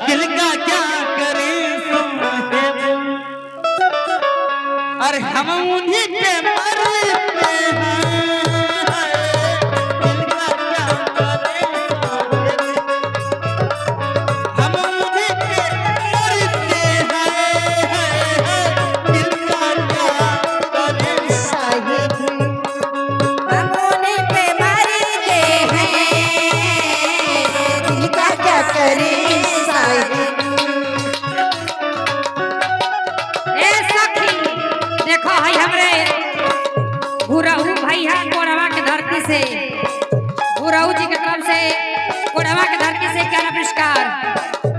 दिल का क्या करे साहेब, अरे हम उन्हीं पे मरते हैं। दिल का क्या करे साहेब, हम उन्हीं पे मरते हैं। दिल का क्या करे साहेब, हम उन्हीं पे मरते हैं। दिल का क्या करे साहिब। ए सखी देखो है हमरे गुरहु भैया कोड़वा के धरती से, गुरहु जी के तरफ से कोड़वा के धरती से क्या ना पुरस्कार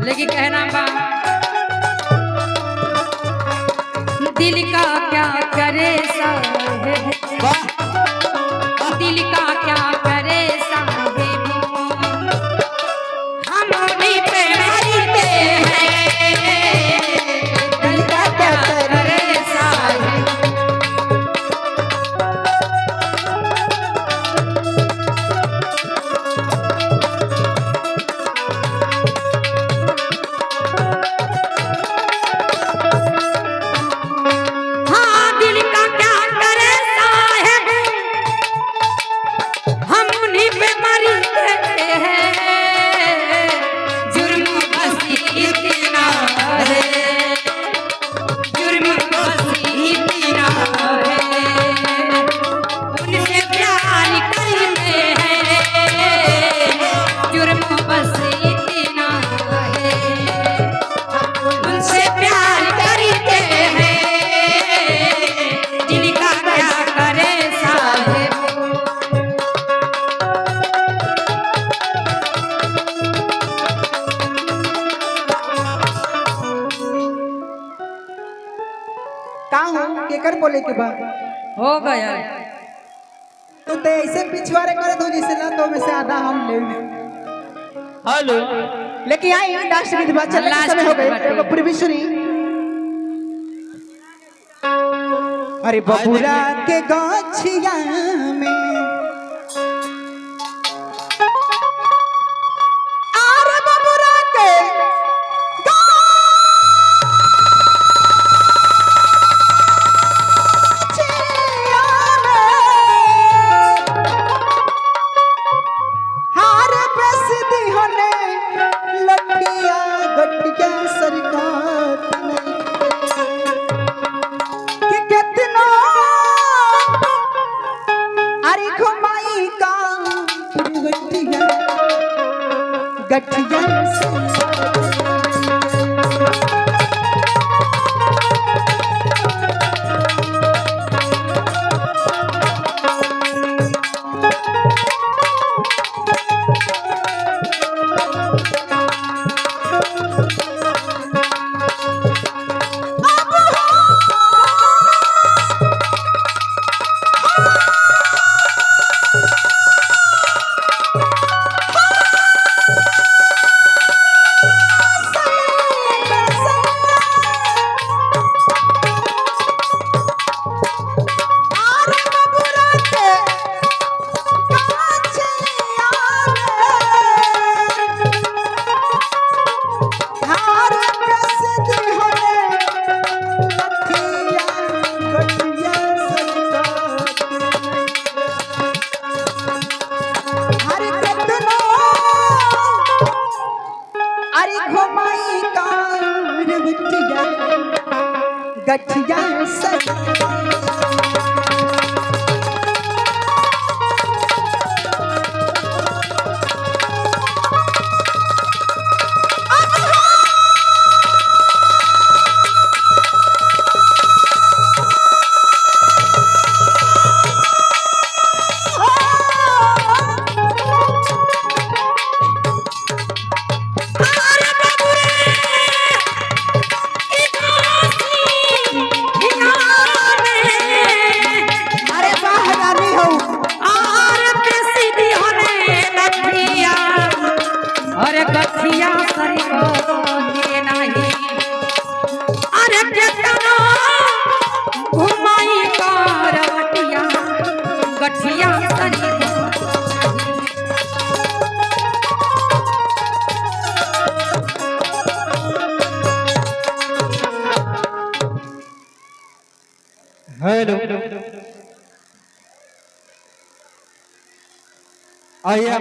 लेकिन कहना बा दिल का क्या करे साहेब, दिल का क्या करे साहेब, हम उन्हीं पे मरते हैं। दिल का क्या करे साहेब। हाँ दिल का क्या करे साहेब, हम उन्हीं पे मरते हैं। जुर्म बस इतना है, जुर्म बस इतना है, उनसे प्यार करते हैं। जुर्म बस इतना है, उनसे प्यार करते हैं। दिल का क्या करे साहेब। का हो केकर बोले के बाद हो गया तो ते ऐसे पिछवाड़े करे तो जैसे ना तो में से आधा हम ले हेलो लेकिन आई लास्ट गीत बात चलने के समय हो गए एगो पूर्वी सुनी। अरे बबुरा के गाछिया में अरे बबुरा के गठिया गठिया इनाम हेलो आइए